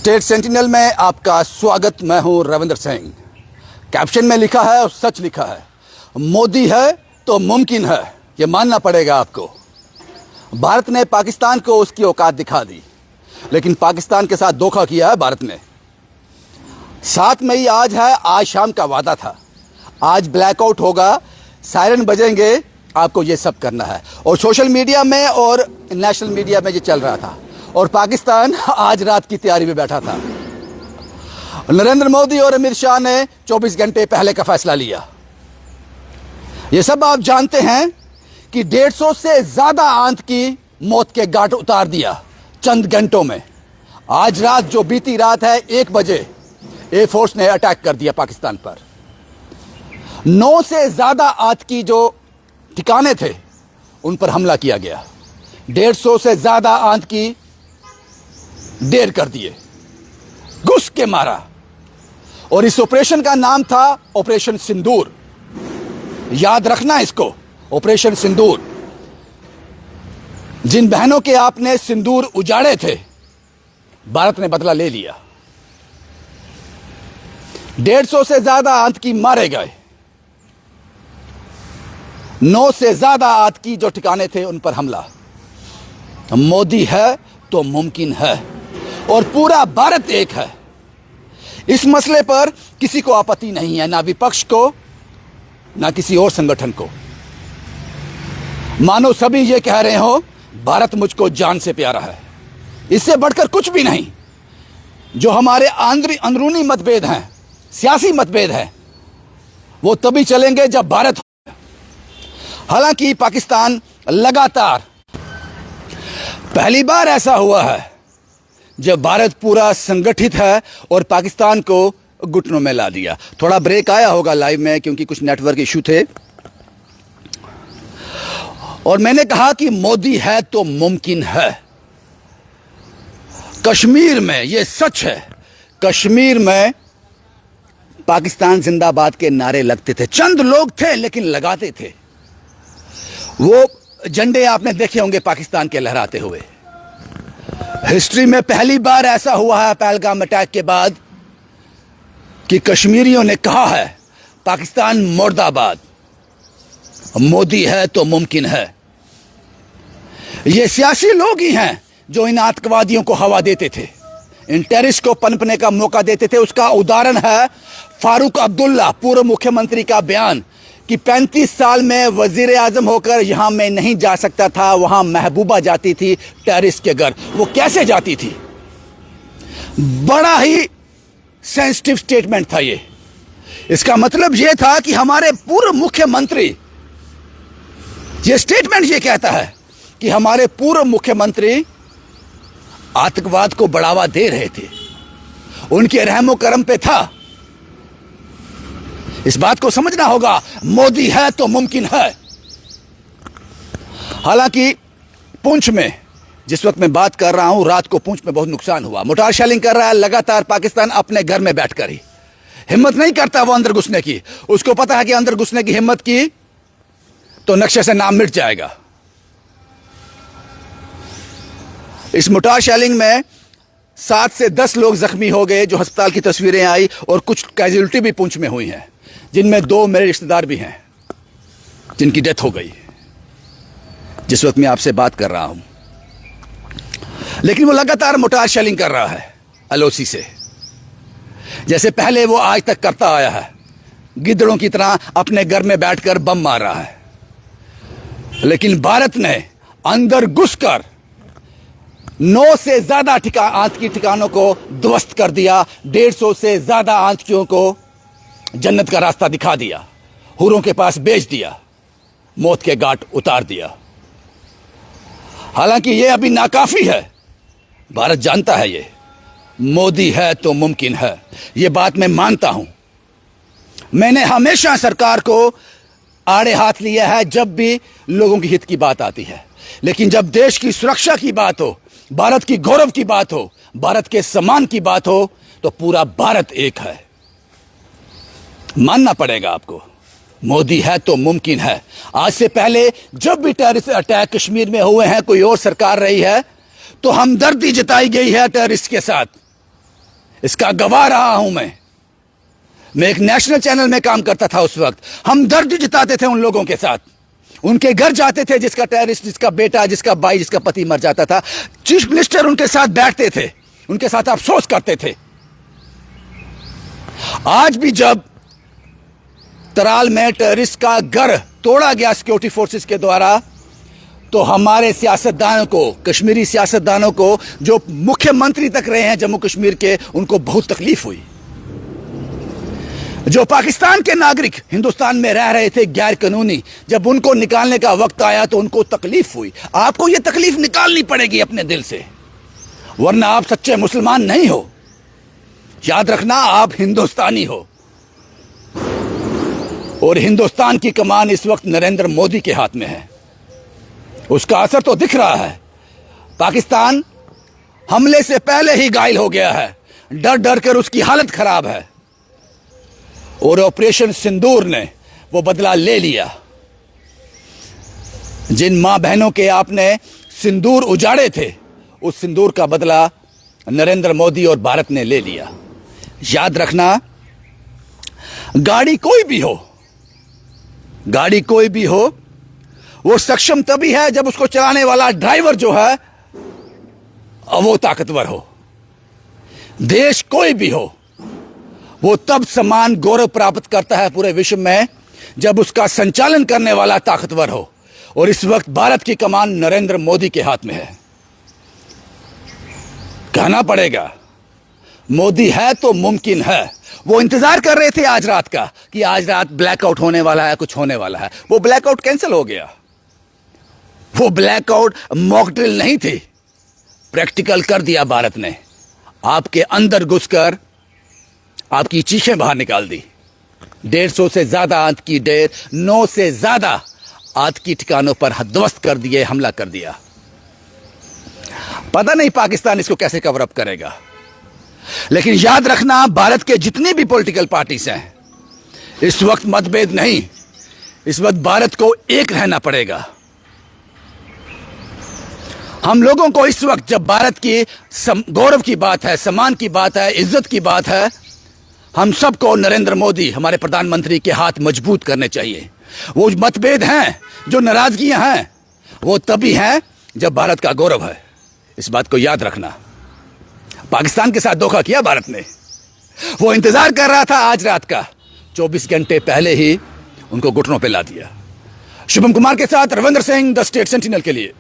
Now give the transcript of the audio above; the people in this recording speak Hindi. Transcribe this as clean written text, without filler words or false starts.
स्टेट सेंटिनल में आपका स्वागत। मैं हूं रविंद्र सिंह। कैप्शन में लिखा है और सच लिखा है, मोदी है तो मुमकिन है, ये मानना पड़ेगा आपको। भारत ने पाकिस्तान को उसकी औकात दिखा दी, लेकिन पाकिस्तान के साथ धोखा किया है भारत ने। 7 मई आज है, आज शाम का वादा था। आज ब्लैकआउट होगा, सायरन बजेंगे, आपको ये सब करना है। और सोशल मीडिया में और नेशनल मीडिया में ये चल रहा था, और पाकिस्तान आज रात की तैयारी में बैठा था। नरेंद्र मोदी और अमित शाह ने 24 घंटे पहले का फैसला लिया। ये सब आप जानते हैं कि 150 से ज्यादा आंत की मौत के घाट उतार दिया चंद घंटों में। आज रात जो बीती रात है 1 बजे एयरफोर्स ने अटैक कर दिया पाकिस्तान पर। 9 से ज्यादा आतंकी जो ठिकाने थे उन पर हमला किया गया। 150 से ज्यादा आतंकी ढेर कर दिए, घुस के मारा। और इस ऑपरेशन का नाम था ऑपरेशन सिंदूर। याद रखना इसको, ऑपरेशन सिंदूर। जिन बहनों के आपने सिंदूर उजाड़े थे, भारत ने बदला ले लिया। 150 से ज्यादा आतंकी मारे गए। 9 से ज्यादा आतंकी जो ठिकाने थे उन पर हमला। मोदी है तो मुमकिन है, और पूरा भारत एक है। इस मसले पर किसी को आपत्ति नहीं है, ना विपक्ष को, ना किसी और संगठन को। मानो सभी ये कह रहे हो, भारत मुझको जान से प्यारा है। इससे बढ़कर कुछ भी नहीं। जो हमारे अंदरूनी मतभेद हैं, सियासी मतभेद हैं, वो तभी चलेंगे जब भारत। हालांकि पाकिस्तान लगातार, पहली बार ऐसा हुआ है जब भारत पूरा संगठित है और पाकिस्तान को घुटनों में ला दिया। थोड़ा ब्रेक आया होगा लाइव में क्योंकि कुछ नेटवर्क इशू थे। और मैंने कहा कि मोदी है तो मुमकिन है। कश्मीर में, यह सच है, कश्मीर में पाकिस्तान जिंदाबाद के नारे लगते थे। चंद लोग थे लेकिन लगाते थे। वो झंडे आपने देखे होंगे पाकिस्तान के लहराते हुए। हिस्ट्री में पहली बार ऐसा हुआ है पहलगाम अटैक के बाद कि कश्मीरियों ने कहा है पाकिस्तान मुर्दाबाद, मोदी है तो मुमकिन है। ये सियासी लोग ही हैं जो इन आतंकवादियों को हवा देते थे, इन टेररिस्ट को पनपने का मौका देते थे। उसका उदाहरण है फारूक अब्दुल्ला, पूर्व मुख्यमंत्री का बयान कि 35 साल में वजीर आजम होकर यहां मैं नहीं जा सकता था, वहां महबूबा जाती थी टेररिस्ट के घर। वो कैसे जाती थी? बड़ा ही सेंसिटिव स्टेटमेंट था ये। इसका मतलब यह था कि हमारे पूर्व मुख्यमंत्री, ये स्टेटमेंट ये कहता है कि हमारे पूर्व मुख्यमंत्री आतंकवाद को बढ़ावा दे रहे थे, उनके रहमो करम पे था। इस बात को समझना होगा, मोदी है तो मुमकिन है। हालांकि पुंछ में जिस वक्त मैं बात कर रहा हूं, रात को पुंछ में बहुत नुकसान हुआ। मोटार शेलिंग कर रहा है लगातार पाकिस्तान अपने घर में बैठकर ही। हिम्मत नहीं करता वो अंदर घुसने की। उसको पता है कि अंदर घुसने की हिम्मत की तो नक्शे से नाम मिट जाएगा। इस मोटार शेलिंग में 7 से 10 लोग जख्मी हो गए, जो अस्पताल की तस्वीरें आई, और कुछ कैजुअलिटी भी पुंछ में हुई हैं, जिनमें 2 मेरे रिश्तेदार भी हैं जिनकी डेथ हो गई जिस वक्त मैं आपसे बात कर रहा हूं। लेकिन वो लगातार मोटार शेलिंग कर रहा है एलओसी से, जैसे पहले वो आज तक करता आया है। गिद्धड़ों की तरह अपने घर में बैठकर बम मार रहा है। लेकिन भारत ने अंदर घुसकर 9 से ज्यादा आतंकी ठिकानों को ध्वस्त कर दिया। 150 से ज्यादा आतंकियों को जन्नत का रास्ता दिखा दिया, हुरों के पास बेच दिया, मौत के घाट उतार दिया। हालांकि यह अभी नाकाफी है। भारत जानता है ये मोदी है तो मुमकिन है। यह बात मैं मानता हूं। मैंने हमेशा सरकार को आड़े हाथ लिया है जब भी लोगों की हित की बात आती है। लेकिन जब देश की सुरक्षा की बात हो, भारत की गौरव की बात हो, भारत के सम्मान की बात हो, तो पूरा भारत एक है। मानना पड़ेगा आपको, मोदी है तो मुमकिन है। आज से पहले जब भी टेररिस्ट अटैक कश्मीर में हुए हैं, कोई और सरकार रही है, तो हमदर्दी जताई गई है टेररिस्ट के साथ। इसका गवाह रहा हूं मैं एक नेशनल चैनल में काम करता था उस वक्त। हम दर्द जताते थे उन लोगों के साथ, उनके घर जाते थे जिसका टेररिस्ट, जिसका बेटा, जिसका भाई, जिसका पति मर जाता था। चीफ मिनिस्टर उनके साथ बैठते थे, उनके साथ अफसोस करते थे। आज भी जब तराल में टेररिस्ट का घर तोड़ा गया सिक्योरिटी फोर्सेस के द्वारा, तो हमारे सियासतदानों को, कश्मीरी सियासतदानों को, जो मुख्यमंत्री तक रहे हैं जम्मू कश्मीर के, उनको बहुत तकलीफ हुई। जो पाकिस्तान के नागरिक हिंदुस्तान में रह रहे थे गैर कानूनी, जब उनको निकालने का वक्त आया तो उनको तकलीफ हुई। आपको यह तकलीफ निकालनी पड़ेगी अपने दिल से, वरना आप सच्चे मुसलमान नहीं हो। याद रखना, आप हिंदुस्तानी हो और हिंदुस्तान की कमान इस वक्त नरेंद्र मोदी के हाथ में है। उसका असर तो दिख रहा है। पाकिस्तान हमले से पहले ही घायल हो गया है, डर डर कर उसकी हालत खराब है, और ऑपरेशन सिंदूर ने वो बदला ले लिया। जिन मां बहनों के आपने सिंदूर उजाड़े थे, उस सिंदूर का बदला नरेंद्र मोदी और भारत ने ले लिया। याद रखना, गाड़ी कोई भी हो, वो सक्षम तभी है जब उसको चलाने वाला ड्राइवर जो है वो ताकतवर हो। देश कोई भी हो, वो तब समान गौरव प्राप्त करता है पूरे विश्व में जब उसका संचालन करने वाला ताकतवर हो, और इस वक्त भारत की कमान नरेंद्र मोदी के हाथ में है। कहना पड़ेगा, मोदी है तो मुमकिन है। वो इंतजार कर रहे थे आज रात का कि आज रात ब्लैकआउट होने वाला है, कुछ होने वाला है। वो ब्लैकआउट कैंसिल हो गया। वो ब्लैकआउट मॉक ड्रिल नहीं थी, प्रैक्टिकल कर दिया भारत ने। आपके अंदर घुसकर आपकी चीखें बाहर निकाल दी। 150 से ज्यादा आतंकी डेर, 9 से ज्यादा आतंकी ठिकानों पर ध्वस्त कर दिए, हमला कर दिया। पता नहीं पाकिस्तान इसको कैसे कवर अप करेगा, लेकिन याद रखना, भारत के जितनी भी पॉलिटिकल पार्टीज हैं, इस वक्त मतभेद नहीं, इस वक्त भारत को एक रहना पड़ेगा। हम लोगों को इस वक्त, जब भारत की गौरव की बात है, सम्मान की बात है, इज्जत की बात है, हम सबको नरेंद्र मोदी, हमारे प्रधानमंत्री के हाथ मजबूत करने चाहिए। वो मतभेद हैं, जो नाराजगियां हैं, वो तभी हैं जब भारत का गौरव है। इस बात को याद रखना। पाकिस्तान के साथ धोखा किया भारत ने। वो इंतजार कर रहा था आज रात का, 24 घंटे पहले ही उनको घुटनों पे ला दिया। शुभम कुमार के साथ Ravindra Singh, the state sentinel के लिए।